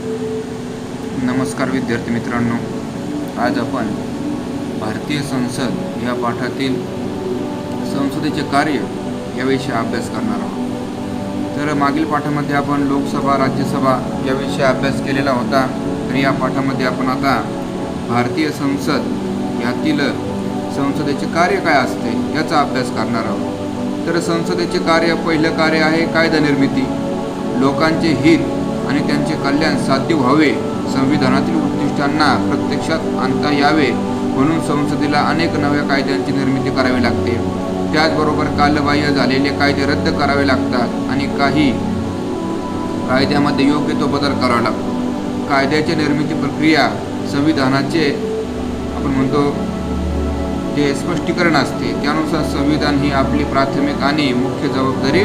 नमस्कार विद्यार्थी मित्रांनो, आज आपण भारतीय संसद या पाठातील संसदेचे कार्य याविषयी अभ्यास करणार आहोत। तर मागील पाठामध्ये आपण लोकसभा, राज्यसभा याविषयी अभ्यास केलेला होता। तर या पाठामध्ये आपण आता भारतीय संसद यातील संसदेचे कार्य काय असते याचा अभ्यास करणार आहोत। तर संसदेचे कार्य, पहिलं कार्य आहे कायदा निर्मिती। लोकांचे हित आणि त्यांचे कल्याण साध्य व्हावे, संविधानातील उद्दिष्टांना प्रत्यक्षात आणता यावे म्हणून संसदेला अनेक नव्या कायद्यांची निर्मिती करावी लागते। त्याचबरोबर कालबाह्य झालेले कायदे रद्द करावे लागतात आणि काही कायद्यामध्ये योग्य तो बदल करावा लागतो। कायद्याची निर्मिती प्रक्रिया संविधानाचे आपण म्हणतो जे स्पष्टीकरण असते त्यानुसार संविधान ही आपली प्राथमिक आणि मुख्य जबाबदारी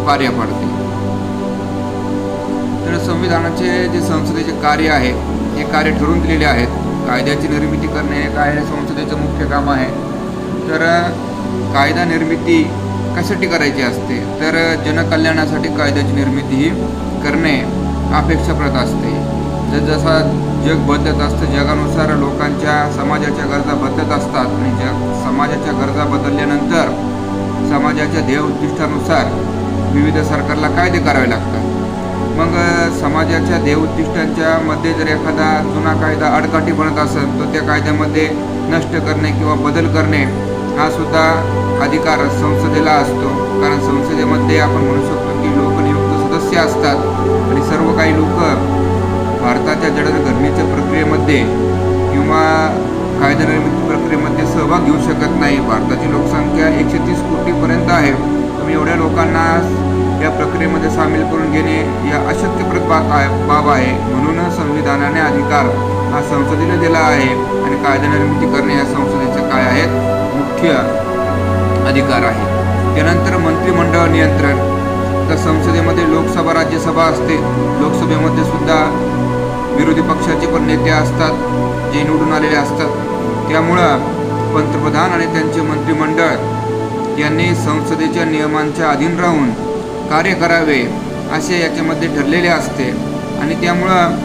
पार पाडते। तर संविधानाचे जे संसदेचे कार्य आहे हे कार्य ठरवून दिलेले आहेत। कायद्याची निर्मिती करणे हे काय संसदेचं मुख्य काम आहे। तर कायदा निर्मिती कशासाठी करायची असते, तर जनकल्याणासाठी कायद्याची निर्मिती ही करणे अपेक्षाप्रद असते। जसा जग बदलत असतं, जगानुसार लोकांच्या समाजाच्या गरजा बदलत असतात आणि समाजाच्या गरजा बदलल्यानंतर समाजाच्या ध्येय उद्दिष्टानुसार विविध सरकारला कायदे करावे लागतात। मग समाजाच्या ध्येय उद्दिष्टांच्या मध्ये जर एखादा जुना कायदा अडकाठी बनत असेल तर त्या कायद्यामध्ये नष्ट करणे किंवा बदल करणे हा सुद्धा अधिकार संसदेला असतो। कारण संसदेमध्ये आपण म्हणू शकतो की लोकनियुक्त सदस्य असतात आणि सर्व काही लोक भारताच्या जडणघडणीच्या प्रक्रियेमध्ये किंवा कायदा निर्मिती प्रक्रियेमध्ये सहभाग घेऊ शकत नाही। भारताची लोकसंख्या 130 कोटीपर्यंत आहे। तर एवढ्या लोकांना या प्रक्रियेमध्ये सामील करून घेणे या अशक्यप्रद बाब आहे। म्हणून संविधानाने अधिकार हा संसदेला दिला आहे आणि कायदा निर्मिती करणे या संसदेचे काय आहेत मुख्य अधिकार आहे। त्यानंतर मंत्रिमंडळ नियंत्रण। तर संसदेमध्ये लोकसभा, राज्यसभा असते। लोकसभेमध्ये सुद्धा विरोधी पक्षाचे पण नेते असतात जे निवडून आलेले असतात। त्यामुळं पंतप्रधान आणि त्यांचे मंत्रिमंडळ यांनी संसदेच्या नियमांच्या अधीन राहून कार्य करावे असे याच्यामध्ये ठरलेले असते आणि त्यामुळं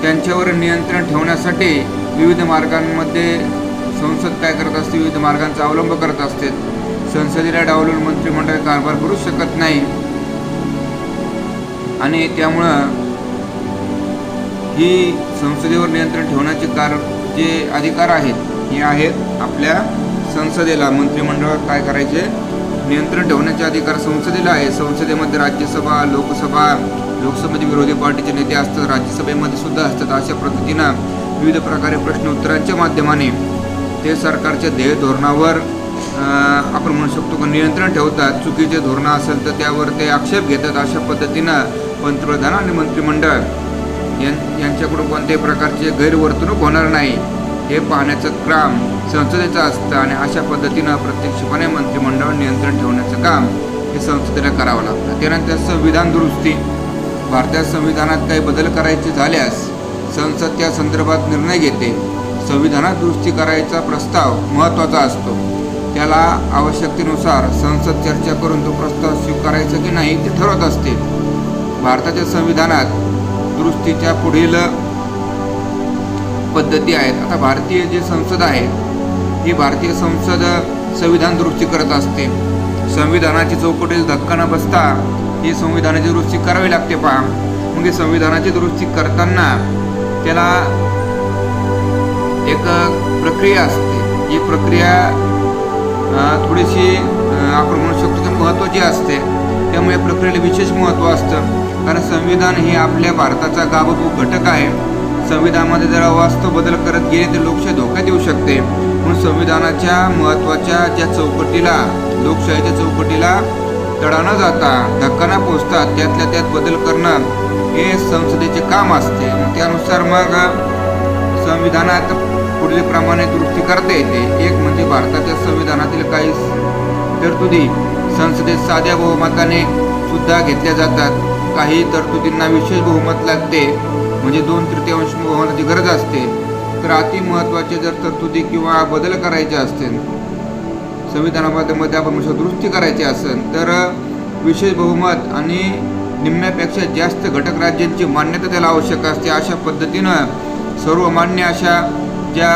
त्यांच्यावर नियंत्रण ठेवण्यासाठी विविध मार्गांमध्ये संसद काय करत असते, विविध मार्गांचा अवलंब करत असते। संसदेला डावलून मंत्रिमंडळ कारभार करू शकत नाही आणि त्यामुळं ही संसदेवर नियंत्रण ठेवण्याचे जे अधिकार आहेत हे आहेत आपल्या संसदेला। मंत्रिमंडळ काय करायचे, नियंत्रण ठेवण्याचे अधिकार संसदेला आहे। संसदेमध्ये राज्यसभा, लोकसभेमध्ये विरोधी पार्टीचे नेते असतात, राज्यसभेमध्ये सुद्धा असतात। अशा पद्धतीनं विविध प्रकारे प्रश्न उत्तरांच्या माध्यमाने ते सरकारच्या ध्येय धोरणावर आपण म्हणू शकतो की नियंत्रण ठेवतात। चुकीचे धोरण असेल तर त्यावर ते आक्षेप घेतात। अशा पद्धतीनं पंतप्रधान आणि मंत्रिमंडळ यांच्याकडून कोणत्याही प्रकारचे गैरवर्तणूक होणार नाही हे पाहण्याचं काम संसदेचं असतं आणि अशा पद्धतीनं प्रत्यक्षपणे मंत्रिमंडळ नियंत्रण ठेवण्याचं काम हे संसदेला करावं लागतं। त्यानंतर संविधान दुरुस्ती। भारतीय संविधानात काही बदल करायचे झाल्यास संसद त्या संदर्भात निर्णय घेते। संविधानात दुरुस्ती करायचा प्रस्ताव महत्त्वाचा असतो। त्याला आवश्यकतेनुसार संसद चर्चा करून तो प्रस्ताव स्वीकारायचा की नाही ते ठरवत असते। भारताच्या संविधानात दुरुस्तीच्या पुढील पद्धती आहेत। आता भारतीय जे संसद आहे ही भारतीय संसद संविधान दुरुस्ती करत असते। संविधानाची चौकटीला धक्का न बसता ही संविधानाची दुरुस्ती करावी लागते। पहा, मग संविधानाची दुरुस्ती करताना त्याला एक प्रक्रिया असते। ही प्रक्रिया थोडीशी आपण म्हणू शकतो की महत्त्वाची असते। त्यामुळे प्रक्रियेला विशेष महत्त्व असतं कारण संविधान हे आपल्या भारताचा गाभूत घटक आहे। संविधानामध्ये जर अवास्तव बदल करत गेले तर लोकशाही धोक्यात येऊ शकते। म्हणून संविधानाच्या महत्त्वाच्या ज्या चौकटीला, लोकशाहीच्या चौकटीला तडा न जाता, धक्का न पोचता त्यातल्या त्यात बदल करणं हे संसदेचे काम असते। त्यानुसार मग संविधानात पुढील प्रमाणे दुरुस्ती करता येते। एक म्हणजे भारताच्या संविधानातील काही तरतुदी संसदेत साध्या बहुमताने सुद्धा घेतल्या जातात। काही तरतुदींना विशेष बहुमत लागते म्हणजे 2/3 बहुमताची गरज असते। तर अति महत्त्वाचे जर तरतुदी किंवा बदल करायचे असतील संविधानामध्ये आपण दुरुस्ती करायची असेल तर विशेष बहुमत आणि निम्म्यापेक्षा जास्त घटक राज्यांची मान्यता त्याला आवश्यक असते. अशा पद्धतीनं सर्वमान्य अशा ज्या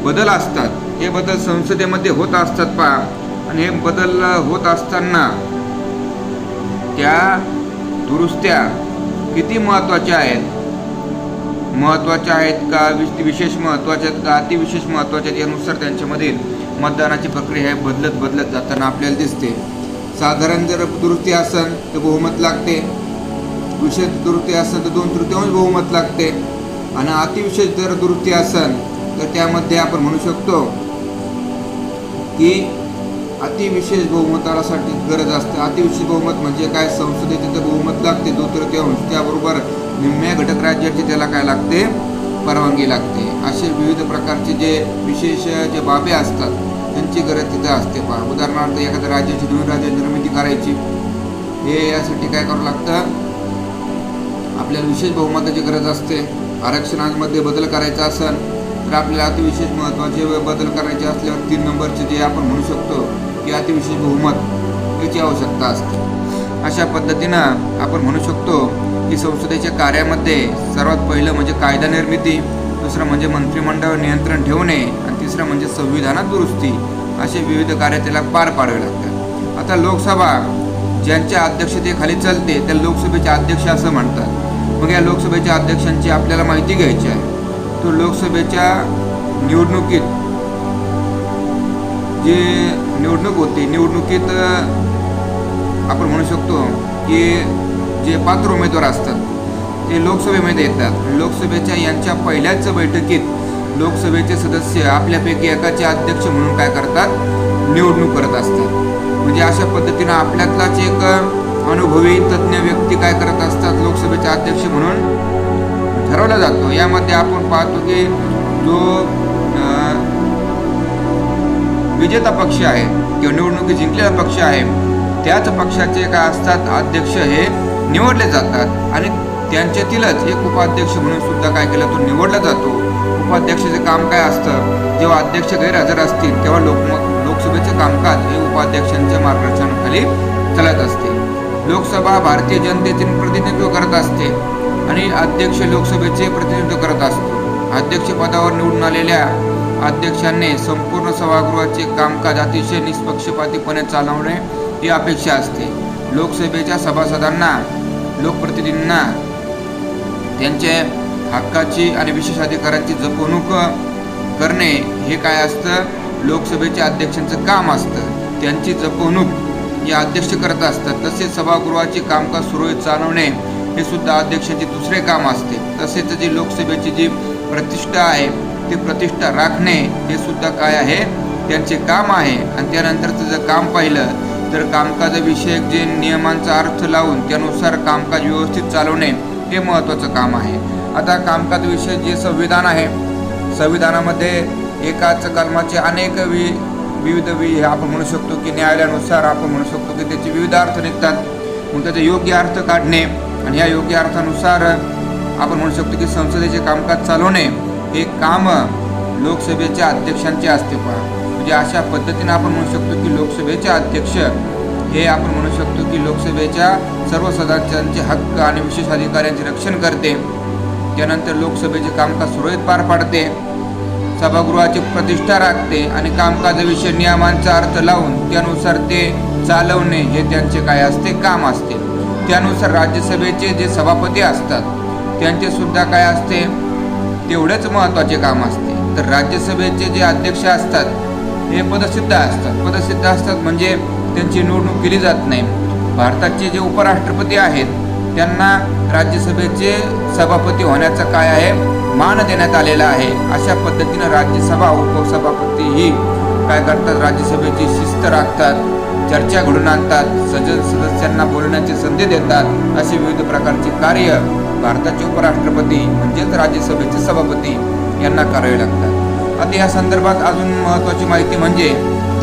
बदल असतात हे बदल संसदेमध्ये होत असतात पहा. आणि हे बदल होत असताना त्या दुरुस्त्या किती महत्त्वाच्या आहेत, महत्त्वाच्या आहेत का, विशेष महत्त्वाच्या आहेत का, अतिविशेष महत्त्वाच्या आहेत, यानुसार त्यांच्यामधील मतदानाची प्रक्रिया बदलत जाताना आपल्याला दिसते. साधारण जर दुरुस्ती असेल तर बहुमत लागते, विशेष दुरुस्ती असेल तर 2/3 बहुमत लागते, आणि अतिविशेष जर दुरुस्ती असेल तर त्यामध्ये आपण म्हणू शकतो की अतिविशेष बहुमतासाठी गरज असते. अतिविशेष बहुमत म्हणजे काय, संसदेचे ते बहुमत लागते 2/3, त्याबरोबर निम्म्या घटक राज्याचे त्याला काय लागते, परवानगी लागते. असे विविध प्रकारचे जे विशेष जे बाबी असतात त्यांची गरज तिथं असते पहा. उदाहरणार्थ एखाद्या राज्याची नवीन राज्याची निर्मिती करायची, हे यासाठी काय करावं लागतं, आपल्याला विशेष बहुमताची गरज असते. आरक्षणामध्ये बदल करायचा असेल तर आपल्याला अतिविशेष महत्त्वाचे बदल करायचे असल्यावर 3 नंबरचे जे आपण म्हणू शकतो की अतिविशेष बहुमत याची आवश्यकता असते. अशा पद्धतीनं आपण म्हणू शकतो की संसदेच्या कार्यामध्ये सर्वात पहिलं म्हणजे कायदा निर्मिती, दुसरं म्हणजे मंत्रिमंडळावर नियंत्रण ठेवणे, आणि तिसरं म्हणजे संविधानात दुरुस्ती. असे विविध कार्य त्याला पार पाडावे लागतात. आता लोकसभा ज्यांच्या अध्यक्षतेखाली चालते त्या लोकसभेचे अध्यक्ष असं म्हणतात. मग या लोकसभेच्या अध्यक्षांची आपल्याला माहिती घ्यायची आहे. तो लोकसभेच्या निवडणुकीत जे निवडणूक होते, निवडणुकीत आपण म्हणू शकतो की जे पात्र उमेदवार असतात ते लोकसभेमध्ये येतात. लोकसभेच्या यांच्या पहिल्याच बैठकीत लोकसभेचे सदस्य आपल्यापैकी एकाचे अध्यक्ष म्हणून काय करतात, निवडणूक करत असतात. म्हणजे अशा पद्धतीनं आपल्यातलाच एक अनुभवी तज्ज्ञ व्यक्ती काय करत असतात, लोकसभेचे अध्यक्ष म्हणून ठरवला जातो. यामध्ये आपण पाहतो की जो विजेता पक्ष आहे किंवा निवडणुकी जिंकलेला पक्ष आहे त्याच पक्षाचे काय असतात, अध्यक्ष हे निवडले जातात, आणि त्यांच्यातीलच एक उपाध्यक्ष म्हणून सुद्धा काय केला तो निवडला जातो. उपाध्यक्षाचे काम काय असतं, जेव्हा अध्यक्ष गैरहजर असतील तेव्हा लोकसभेचे कामकाज हे उपाध्यक्षांच्या मार्गदर्शनाखाली चालत असते. लोकसभा भारतीय जनतेचे प्रतिनिधित्व करत असते आणि अध्यक्ष लोकसभेचे प्रतिनिधित्व करत असतो. अध्यक्षपदावर निवडून आलेल्या अध्यक्षांनी संपूर्ण सभागृहाचे कामकाज अतिशय निष्पक्षपातीपणे चालवणे ही अपेक्षा असते. लोकसभेच्या सभासदांना, लोकप्रतिनिधींना त्यांच्या हक्काची आणि विशेष अधिकारांची जपवणूक करणे हे काय असतं, लोकसभेच्या अध्यक्षांचं काम असतं. त्यांची जपवणूक या अध्यक्ष करत असतात. तसेच सभागृहाचे कामकाज सुरळीत चालवणे हे सुद्धा अध्यक्षांचे दुसरे काम असते. तसेच जी लोकसभेची जी प्रतिष्ठा आहे ती प्रतिष्ठा राखणे हे सुद्धा काय आहे, त्यांचे काम आहे. आणि त्यानंतरचं जर काम पाहिलं तर कामकाजाविषयक जे नियमांचा अर्थ लावून त्यानुसार कामकाज व्यवस्थित चालवणे हे महत्त्वाचं काम आहे. आता कामकाजाविषयी जे संविधान आहे, संविधानामध्ये एकाच कलमाचे अनेक विविध आपण म्हणू शकतो की न्यायालयानुसार आपण म्हणू शकतो की त्याचे विविध अर्थ निघतात. मग त्याचे योग्य अर्थ काढणे आणि या योग्य अर्थानुसार आपण म्हणू शकतो की संसदेचे कामकाज चालवणे हे काम लोकसभेच्या अध्यक्षांचे असते पहा. म्हणजे अशा पद्धतीने आपण म्हणू शकतो की लोकसभेचे अध्यक्ष हे आपण म्हणू शकतो की लोकसभेच्या सर्व सदस्यांचे हक्क आणि विशेष अधिकारांचे रक्षण करते. त्यानंतर लोकसभेचे कामकाज सुरळीत पार पाडते, सभागृहाची प्रतिष्ठा राखते आणि कामकाजाविषयी नियमांचा अर्थ लावून त्यानुसार ते चालवणे हे त्यांचे काय असते, काम असते. त्यानुसार राज्यसभेचे जे सभापती असतात त्यांचे सुद्धा काय असते, तेवढेच महत्त्वाचे काम असते. तर राज्यसभेचे जे अध्यक्ष असतात हे पदसिद्ध असतात. पदसिद्ध असतात म्हणजे त्यांची निवडणूक केली जात नाही. भारताचे जे उपराष्ट्रपती आहेत त्यांना राज्यसभेचे सभापती होण्याचा काय आहे, मान देण्यात आलेला आहे. अशा पद्धतीनं राज्यसभा उपसभापती ही काय करतात, राज्यसभेची शिस्त राखतात, चर्चा घडून आणतात, सदस्यांना बोलण्याची संधी देतात. असे विविध प्रकारचे कार्य भारताचे उपराष्ट्रपती म्हणजेच राज्यसभेचे सभापती यांना करावे लागतात. आता या संदर्भात अजून महत्त्वाची माहिती म्हणजे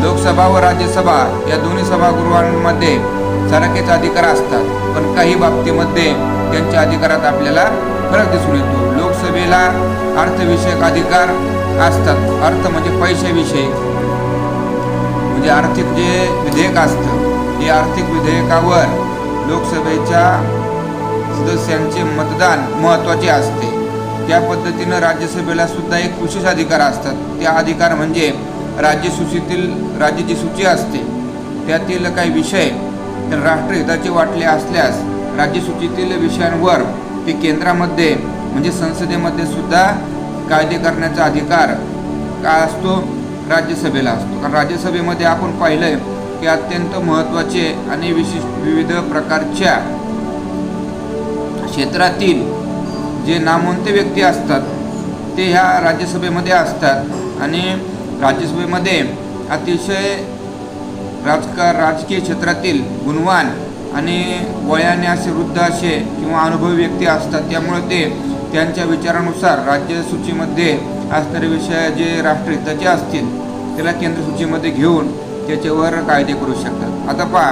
लोकसभा व राज्यसभा या दोन्ही सभागृहांमध्ये सारखेच अधिकार असतात, पण काही बाबतीमध्ये त्यांच्या अधिकारात आपल्याला फरक दिसून येतो. लोकसभेला अर्थविषयक अधिकार असतात. अर्थ म्हणजे पैशाविषयी, म्हणजे आर्थिक जे विधेयक असतं हे आर्थिक विधेयकावर लोकसभेच्या सदस्यांचे मतदान महत्त्वाचे असते. त्या पद्धतीनं राज्यसभेला सुद्धा एक विशेष अधिकार असतात. त्या अधिकार म्हणजे राज्याची सूची असते त्यातील काही विषय राष्ट्रहिताचे वाटले असल्यास राज्यसूचीतील विषयांवर ते केंद्रामध्ये म्हणजे संसदेमध्ये सुद्धा कायदे करण्याचा अधिकार काय असतो, राज्यसभेला असतो. कारण राज्यसभेमध्ये आपण पाहिलं की अत्यंत महत्त्वाचे आणि विविध प्रकारच्या क्षेत्रातील जे नामवंत व्यक्ती असतात ते ह्या राज्यसभेमध्ये असतात आणि राज्यसभेमध्ये अतिशय राजकीय क्षेत्रातील गुणवान आणि वयाने असे वृद्ध असे किंवा अनुभवी व्यक्ती असतात. त्यामुळे ते त्यांच्या विचारानुसार राज्यसूचीमध्ये असणारे विषय जे राष्ट्रहिताचे असतील त्याला केंद्र सूचीमध्ये घेऊन त्याच्यावर कायदे करू शकतात. आता पहा,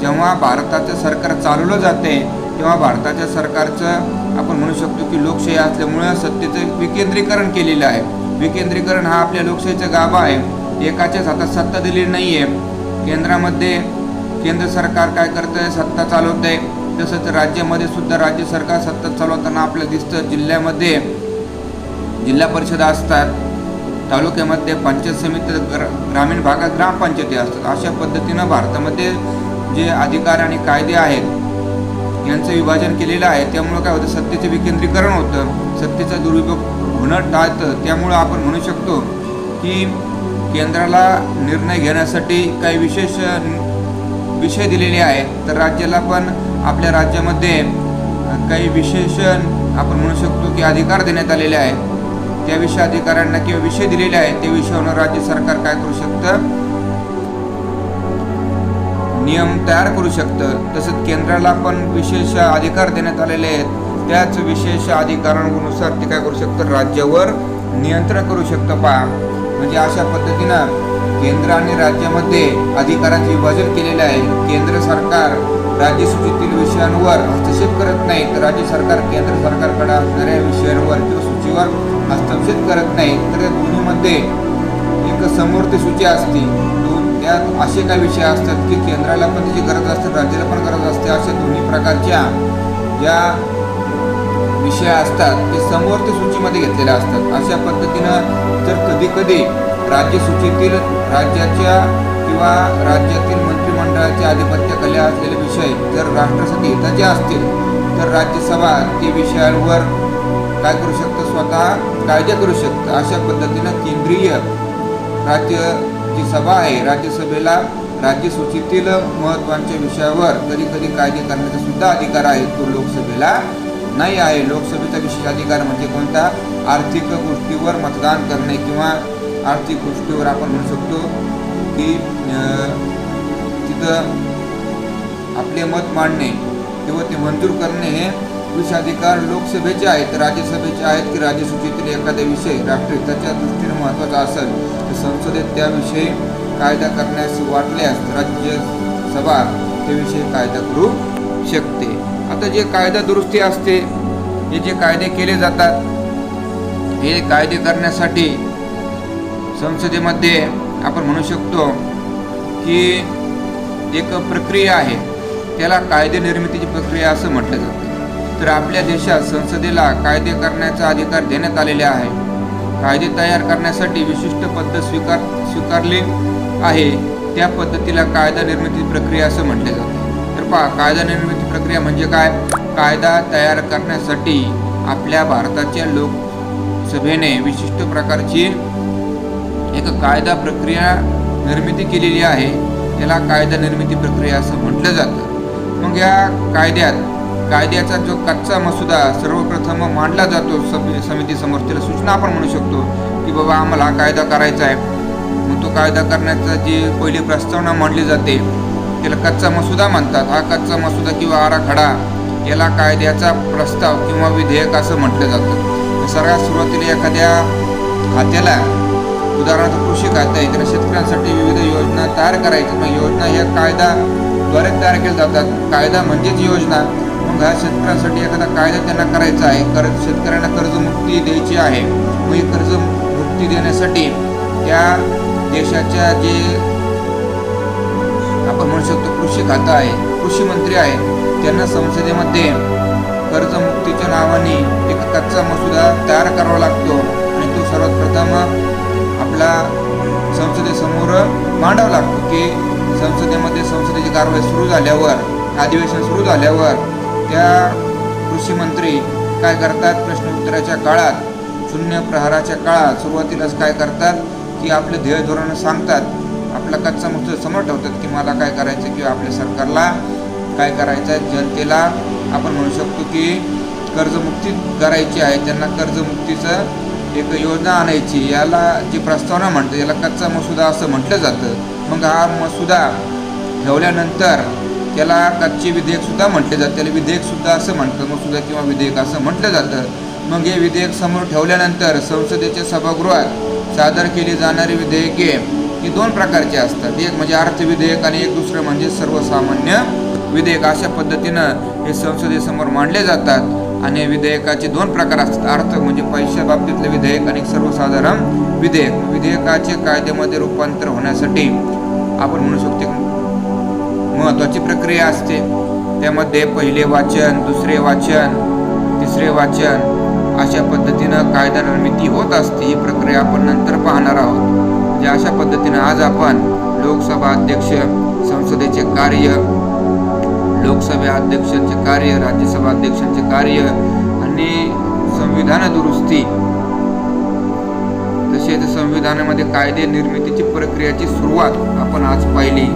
जेव्हा भारताचं सरकार चालवलं जाते तेव्हा भारताच्या सरकारचं आपण म्हणू शकतो की लोकशाही असल्यामुळं सत्तेचं विकेंद्रीकरण केलेलं आहे. विकेंद्रीकरण हा आपल्या लोकशाहीचा गाभा आहे. एकाच्याच हातात सत्ता दिलेली नाही आहे. केंद्रामध्ये केंद्र सरकार काय करतं आहे, सत्ता चालवत आहे. तसंच राज्यामध्ये सुद्धा राज्य सरकार सत्ता चालवताना आपल्याला दिसतं. जिल्ह्यामध्ये जिल्हा परिषद असतात, तालुक्यामध्ये पंचायत समिती, ग्रामीण भागात ग्रामपंचायती असतात. अशा पद्धतीनं भारतामध्ये जे अधिकार आणि कायदे आहेत यांचं विभाजन केलेलं आहे. त्यामुळं काय होतं, सत्तेचं विकेंद्रीकरण होतं, सत्तेचा दुरुपयोग होणं टाळतं. त्यामुळं आपण म्हणू शकतो की केंद्राला निर्णय घेण्यासाठी काही विशेष विषय दिलेले आहेत, तर राज्याला पण आपल्या राज्यामध्ये काही विशेष आपण म्हणू शकतो की अधिकार देण्यात आलेले आहेत. त्या विषय अधिकाऱ्यांना किंवा विषय दिलेले आहेत त्या विषयावर राज्य सरकार काय करू शकतं, नियम तयार करू शकतं. तसंच केंद्राला पण विशेष अधिकार देण्यात आलेले आहेत. त्याच विशेष अधिकारांनुसार ते काय करू शकतं, राज्यावर नियंत्रण करू शकतं. पहा, म्हणजे अशा पद्धतीनं केंद्र आणि राज्यामध्ये अधिकारांचे विभाजन केलेले आहे. केंद्र सरकार राज्यसूचीतील विषयांवर हस्तक्षेप करत नाही, तर राज्य सरकार केंद्र सरकारकडे असणाऱ्या विषयांवर किंवा सूचीवर हस्तक्षेप करत नाही. तर या दोन्हीमध्ये एक समवर्ती सूची असते. त्यात असे काही विषय असतात की केंद्राला पण त्याची गरज असते, राज्याला पण गरज असते. अशा दोन्ही प्रकारच्या ज्या विषय असतात ते समवर्ती सूचीमध्ये घेतलेले असतात. अशा पद्धतीनं जर कधी राज्यसूचीतील राज्याच्या किंवा राज्यातील मंत्रिमंडळाचे आधिपत्याखाली असलेले विषय जर राष्ट्रासाठी हिताचे असतील तर राज्यसभा ते विषयांवर काय करू शकतं, स्वतः कायदे करू शकतं. अशा पद्धतीनं केंद्रीय राज्य जी सभा आहे राज्यसभेला राज्यसूचीतील महत्त्वाच्या विषयावर कधी कायदे करण्याचा सुद्धा अधिकार आहे, तो लोकसभेला नाही आहे. लोकसभेचा विशेष अधिकार म्हणजे कोणता, आर्थिक गोष्टीवर मतदान करणे किंवा आर्थिक गोष्टीवर आपण म्हणू शकतो की तिथं आपले मत मांडणे किंवा ते मंजूर करणे हे विशेष अधिकार लोकसभेचे आहेत. राज्यसभेचे आहेत की राज्यसूचीतील एखादा विषय राष्ट्रहिताच्या दृष्टीने महत्त्वाचा असेल तर संसदेत त्याविषयी कायदा करण्यास वाटल्यास राज्यसभा त्याविषयी कायदा करू शकते. आता जे कायदा दुरुस्ती असते, हे जे कायदे केले जातात, हे कायदे करण्यासाठी संसदेमध्ये आपण म्हणू शकतो की एक प्रक्रिया आहे, त्याला कायदे निर्मितीची प्रक्रिया असं म्हटलं जातं. तर आपल्या देशात संसदेला कायदे करण्याचा अधिकार देण्यात आलेले आहे. कायदे तयार करण्यासाठी विशिष्ट पद्धत स्वीकारली आहे. त्या पद्धतीला कायदा निर्मिती प्रक्रिया असं म्हटले जाते. तर पहा, कायदा निर्मिती प्रक्रिया म्हणजे काय, कायदा तयार करण्यासाठी आपल्या भारताच्या लोकसभेने विशिष्ट प्रकारची एक कायदा प्रक्रिया निर्मिती केलेली आहे. त्याला कायदा निर्मिती प्रक्रिया असं म्हटलं जातं. मग या कायद्याचा जो कच्चा मसुदा सर्वप्रथम मांडला जातो समितीसमोर, त्याला सूचना आपण म्हणू शकतो की बाबा आम्हाला हा कायदा करायचा आहे. मग तो कायदा करण्याचा जी पहिली प्रस्तावना मांडली जाते त्याला कच्चा मसुदा म्हणतात. हा कच्चा मसुदा किंवा आराखडा याला कायद्याचा प्रस्ताव किंवा विधेयक असं म्हटलं जातं. सर्वात सुरुवातीला एखाद्या खात्याला, उदाहरणार्थ कृषी खाते आहे, त्याला शेतकऱ्यांसाठी विविध योजना तयार करायच्या. मग योजना ह्या कायद्याद्वारे तयार केल्या जातात. कायदा म्हणजेच योजना. मग ह्या शेतकऱ्यांसाठी एखादा कायदा त्यांना करायचा आहे, शेतकऱ्यांना कर्जमुक्ती द्यायची आहे. मग ही कर्जमुक्ती देण्यासाठी त्या देशाच्या जे आपण म्हणू शकतो कृषी खातं आहे, कृषी मंत्री आहे, त्यांना संसदेमध्ये कर्जमुक्तीच्या नावाने एक कच्चा मसुदा तयार करावा लागतो आणि तो सर्वात प्रथम आपला संसदेसमोर मांडावा लागतो की संसदेमध्ये संसदेची कारवाई सुरू झाल्यावर, अधिवेशन सुरू झाल्यावर त्या कृषी मंत्री काय करतात, प्रश्नोत्तराच्या काळात, शून्य प्रहाराच्या काळात सुरुवातीलाच काय करतात की आपले ध्येय धोरण सांगतात, आपला कच्चा मसुदा समोर ठेवतात की मला काय करायचं किंवा आपल्या सरकारला काय करायचं आहे, जनतेला आपण म्हणू शकतो की कर्जमुक्ती करायची आहे, त्यांना कर्जमुक्तीचं एक योजना आणायची, याला जी प्रस्तावना म्हणते याला कच्चा मसुदा असं म्हटलं जातं. मग हा मसुदा ठेवल्यानंतर त्याला कच्चे विधेयकसुद्धा म्हटले जाते, त्याला विधेयकसुद्धा असं म्हणतं, मसुदा किंवा विधेयक असं म्हटलं जातं. मग हे विधेयक समोर ठेवल्यानंतर संसदेच्या सभागृहात सादर केली जाणारी विधेयके ही दोन प्रकारची असतात, एक म्हणजे अर्थविधेयक आणि एक दुसरं म्हणजे सर्वसामान्य विधेयक. अशा पद्धतीनं हे संसदेसमोर मांडले जातात आणि विधेयकाचे दोन प्रकार असतात, अर्थ म्हणजे पैशा बाबतीतले विधेयक आणि सर्वसाधारण विधेयक. विधेयकाचे कायद्यामध्ये रूपांतर होण्यासाठी आपण म्हणू शकतो महत्त्वाची प्रक्रिया असते, त्यामध्ये पहिले वाचन, दुसरे वाचन, तिसरे वाचन अशा पद्धतीनं कायदा निर्मिती होत असते. ही प्रक्रिया आपण नंतर पाहणार आहोत. म्हणजे अशा पद्धतीनं आज आपण लोकसभा अध्यक्ष, संसदेचे कार्य, लोकसभा अध्यक्षांचे कार्य, राज्यसभा अध्यक्षांचे कार्य आणि संविधान दुरुस्ती, तसेच संविधानामध्ये कायदे निर्मितीची प्रक्रियेची सुरुवात आपण आज पाहिली.